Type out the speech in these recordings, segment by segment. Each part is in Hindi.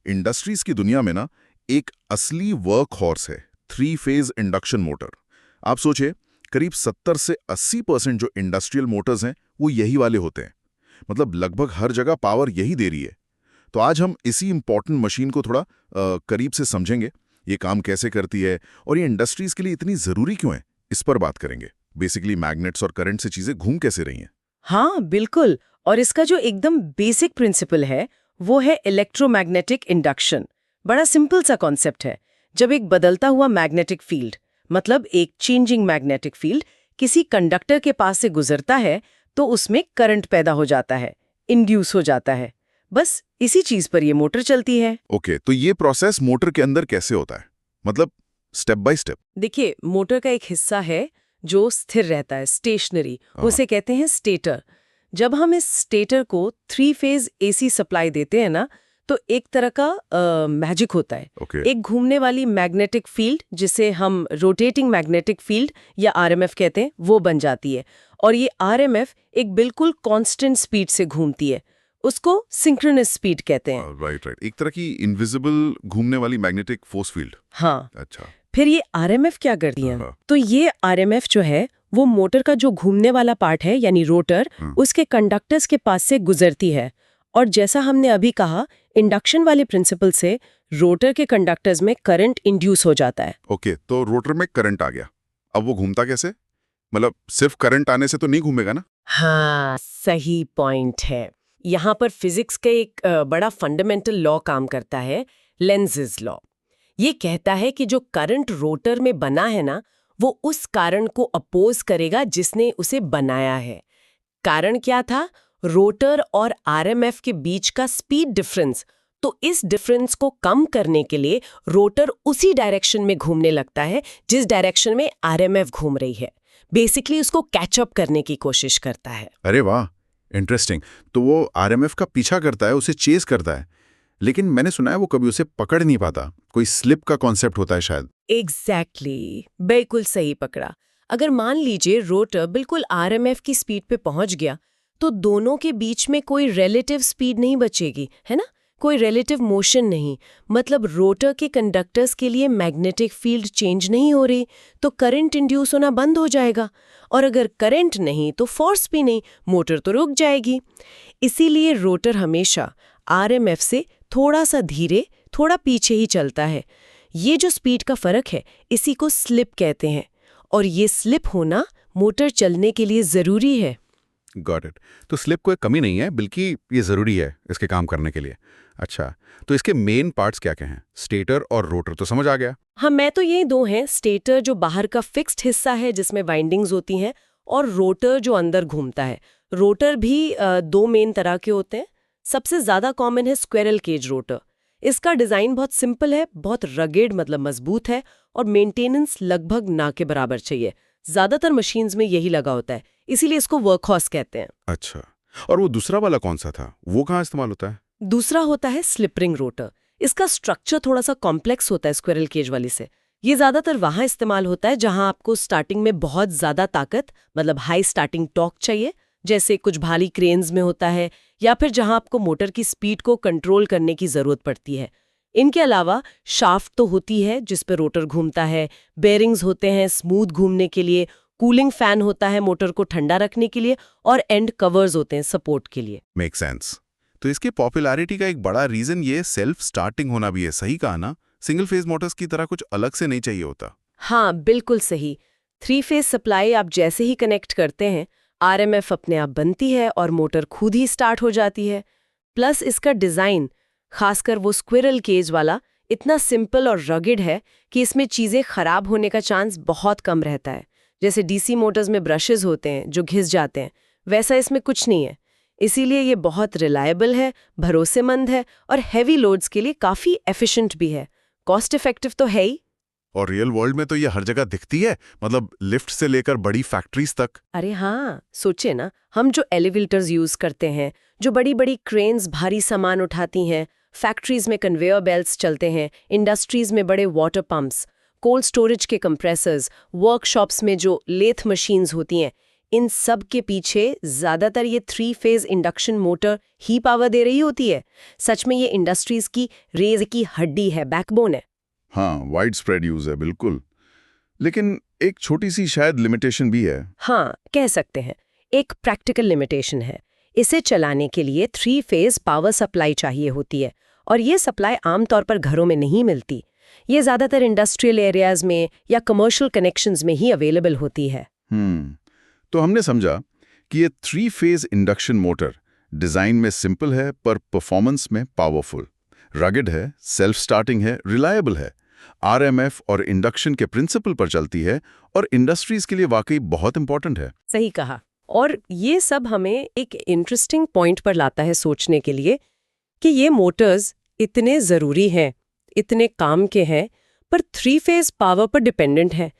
इंडस्ट्रीज की दुनिया में ना एक असली वर्क हॉर्स है 3 फेज इंडक्शन मोटर। आप सोचिए, करीब 70 से 80% जो इंडस्ट्रियल मोटर्स हैं वो यही वाले होते हैं। मतलब लगभग हर जगह पावर यही दे रही है। तो आज हम इसी इंपॉर्टेंट मशीन को थोड़ा करीब से समझेंगे, ये काम कैसे करती है और ये इंडस्ट्रीज के लिए इतनी जरूरी क्यों है, इस पर बात करेंगे। बेसिकली मैग्नेट्स और करंट से चीजें घूम कैसे रही हैं। हाँ बिल्कुल। और इसका जो एकदम बेसिक प्रिंसिपल है वो है इलेक्ट्रोमैग्नेटिक इंडक्शन। बड़ा सिंपल सा कॉन्सेप्ट है। जब एक बदलता हुआ मैग्नेटिक फील्ड, मतलब एक चेंजिंग मैग्नेटिक फील्ड किसी कंडक्टर के पास से गुजरता है तो उसमें करंट पैदा हो जाता है, इंड्यूस हो जाता है। बस इसी चीज पर ये मोटर चलती है। ओके, तो ये प्रोसेस मोटर के अंदर कैसे होता है, मतलब स्टेप बाय स्टेप। देखिए, मोटर का एक हिस्सा है जो स्थिर रहता है, स्टेशनरी, उसे कहते हैं स्टेटर। जब हम इस स्टेटर को 3 फेज एसी सप्लाई देते हैं ना, तो एक तरह का मैजिक होता है। एक घूमने वाली मैग्नेटिक फील्ड, जिसे हम रोटेटिंग मैग्नेटिक फील्ड या आरएमएफ कहते हैं, वो बन जाती है। और ये आरएमएफ एक बिल्कुल कांस्टेंट स्पीड से घूमती है। उसको सिंक्रोनस स्पीड कहते हैं। राइट, एक तरह की इनविजिबल घूमने वाली मैग्नेटिक फोर्स फील्ड। हाँ। अच्छा, फिर ये आरएमएफ क्या करती है? तो ये आरएमएफ जो है वो मोटर का जो घूमने वाला पार्ट है यानी रोटर, उसके कंडक्टर्स के पास से गुजरती है। और जैसा हमने अभी कहा, इंडक्शन वाले प्रिंसिपल से रोटर के कंडक्टर्स में करंट इंड्यूस हो जाता है। ओके, तो रोटर में करंट आ गया, अब वो घूमता कैसे? मतलब सिर्फ करंट आने से तो नहीं घूमेगा ना? हाँ, सही पॉइंट है। यहाँ पर फिजिक्स का एक बड़ा फंडामेंटल लॉ काम करता है, लेंज़ेज़ लॉ। ये कहता है कि जो करंट रोटर में बना है ना, वो उस कारण को अपोज करेगा जिसने उसे बनाया है। कारण क्या था? रोटर और आरएमएफ के बीच का स्पीड डिफरेंस। तो इस डिफरेंस को कम करने के लिए रोटर उसी डायरेक्शन में घूमने लगता है जिस डायरेक्शन में आरएमएफ घूम रही है। बेसिकली उसको कैचअप करने की कोशिश करता है। अरे वाह, इंटरेस्टिंग। तो वो आरएमएफ का पीछा करता है, उसे चेस करता है, लेकिन मैंने सुना है वो कभी उसे पकड़ नहीं पाता। कोई स्लिप का कॉन्सेप्ट होता है शायद। एग्जैक्टली, बिल्कुल सही पकड़ा। अगर मान लीजिए रोटर बिल्कुल आरएमएफ की स्पीड पे पहुंच गया, तो दोनों के बीच में कोई रिलेटिव स्पीड नहीं बचेगी, है ना? कोई रिलेटिव मोशन नहीं। मतलब रोटर के कंडक्टर्स के लिए मैग्नेटिक फील्ड चेंज नहीं हो रही, तो करंट इंड्यूस होना बंद हो जाएगा। और अगर करंट नहीं तो फोर्स भी नहीं, मोटर तो रुक जाएगी। इसीलिए रोटर हमेशा आरएमएफ से थोड़ा सा धीरे, थोड़ा पीछे ही चलता है। ये जो स्पीड का फर्क है, इसी को स्लिप कहते हैं। और ये स्लिप होना मोटर चलने के लिए जरूरी है। Got it. तो स्लिप कोई कमी नहीं है, बल्कि ये जरूरी है इसके काम करने के लिए। अच्छा, तो इसके मेन पार्ट्स क्या क्या हैं? स्टेटर और रोटर तो समझ आ गया। हाँ, मैं तो ये दो हैं, स्टेटर जो बाहर का फिक्स्ड हिस्सा है जिसमें वाइंडिंग्स होती हैं, और रोटर जो अंदर घूमता है। रोटर भी दो मेन तरह के होते हैं। सबसे ज्यादा कॉमन है स्क्विरल केज रोटर। इसका डिजाइन बहुत सिंपल है, बहुत रगेड मतलब मजबूत है, और मेंटेनेंस लगभग ना के बराबर चाहिए। ज्यादातर मशीन्स में यही लगा होता है, इसीलिए इसको वर्कहॉर्स कहते हैं। अच्छा, और वो दूसरा वाला कौन सा था, वो कहाँ इस्तेमाल होता है? दूसरा होता है स्लिप रिंग रोटर। इसका स्ट्रक्चर थोड़ा सा कॉम्प्लेक्स होता है स्क्विरल केज वाली से। ये ज्यादातर वहां इस्तेमाल होता है जहां आपको स्टार्टिंग में बहुत ज्यादा ताकत, मतलब हाई स्टार्टिंग टॉर्क चाहिए, जैसे कुछ भारी क्रेन्स में होता है, या फिर जहां आपको मोटर की स्पीड को कंट्रोल करने की जरूरत पड़ती है। इनके अलावा शाफ्ट तो होती है जिस पे रोटर घूमता है, बेयरिंग्स होते हैं स्मूथ घूमने के लिए, कूलिंग फैन होता है मोटर को ठंडा रखने के लिए, और एंड कवर्स होते हैं सपोर्ट के लिए। Make sense. तो इसकी पॉपुलैरिटी का एक बड़ा रीजन ये सेल्फ स्टार्टिंग होना भी है, सही कहा ना? सिंगल फेज मोटर्स की तरह कुछ अलग से नहीं चाहिए होता। हाँ, बिल्कुल सही। 3 फेज सप्लाई आप जैसे ही कनेक्ट करते हैं, आरएमएफ अपने आप बनती है और मोटर खुद ही स्टार्ट हो जाती है। प्लस इसका डिजाइन, खासकर वो स्क्विरल केज वाला, इतना सिंपल और रगिड है कि इसमें चीजें खराब होने का चांस बहुत कम रहता है। जैसे डीसी मोटर्स में ब्रशेस होते हैं जो घिस जाते हैं, वैसा इसमें कुछ नहीं है। इसीलिए ये बहुत रिलायबल है, भरोसेमंद है, और हैवी लोड्स के लिए काफी एफिशिएंट भी है। कॉस्ट इफेक्टिव तो है ही। और रियल वर्ल्ड में तो ये हर जगह दिखती है, मतलब लिफ्ट से लेकर बड़ी फैक्ट्रीज तक। अरे हाँ, सोचे ना, हम जो एलिवेटर्स यूज करते हैं, जो बड़ी बड़ी क्रेन्स भारी सामान उठाती हैं, फैक्ट्रीज में कन्वेयर बेल्ट्स चलते हैं, इंडस्ट्रीज में बड़े वाटर पंप्स, कोल्ड स्टोरेज के कंप्रेसर्स, वर्कशॉप्स में जो लेथ मशीन्स होती हैं, इन सब के पीछे ज्यादातर ये 3 फेज इंडक्शन मोटर ही पावर दे रही होती है। सच में ये इंडस्ट्रीज की रीढ़ की हड्डी है, बैकबोन है। हाँ, वाइड स्प्रेड यूज है, बिल्कुल। लेकिन एक छोटी सी शायद लिमिटेशन भी है। हाँ, कह सकते हैं। एक प्रैक्टिकल लिमिटेशन है। इसे चलाने के लिए 3 फेज पावर सप्लाई चाहिए होती है, और ये सप्लाई आमतौर पर घरों में नहीं मिलती। ये ज्यादातर इंडस्ट्रियल एरियाज में या कमर्शियल कनेक्शंस में ही अवेलेबल होती है। तो हमने समझा कि ये 3 फेज इंडक्शन मोटर डिजाइन में सिंपल है पर परफॉर्मेंस में पावरफुल, रगड है, सेल्फ स्टार्टिंग है, रिलायबल है, आरएमएफ और इंडक्शन के प्रिंसिपल पर चलती है और इंडस्ट्रीज के लिए वाकई बहुत इंपॉर्टेंट है। सही कहा। और ये सब हमें एक इंटरेस्टिंग पॉइंट पर लाता है सोचने के लिए कि ये मोटर्स इतने ज़रूरी हैं, इतने काम के हैं, पर 3 फेज पावर पर डिपेंडेंट हैं।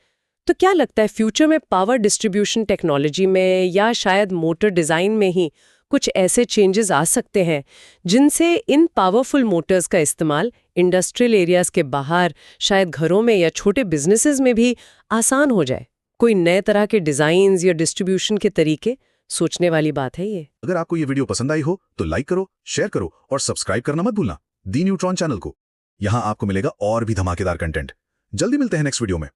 तो क्या लगता है फ्यूचर में पावर डिस्ट्रीब्यूशन टेक्नोलॉजी में या शायद मोटर डिज़ाइन में ही कुछ ऐसे चेंजेस आ सकते हैं जिनसे इन पावरफुल मोटर्स का इस्तेमाल इंडस्ट्रियल एरियाज के बाहर, शायद घरों में या छोटे बिजनेसेस में भी आसान हो जाए? कोई नए तरह के डिज़ाइंस या डिस्ट्रीब्यूशन के तरीके, सोचने वाली बात है ये। अगर आपको ये वीडियो पसंद आई हो तो लाइक करो, शेयर करो और सब्सक्राइब करना मत भूलना दी न्यूट्रॉन चैनल को। यहाँ आपको मिलेगा और भी धमाकेदार कंटेंट। जल्दी मिलते हैं नेक्स्ट वीडियो में।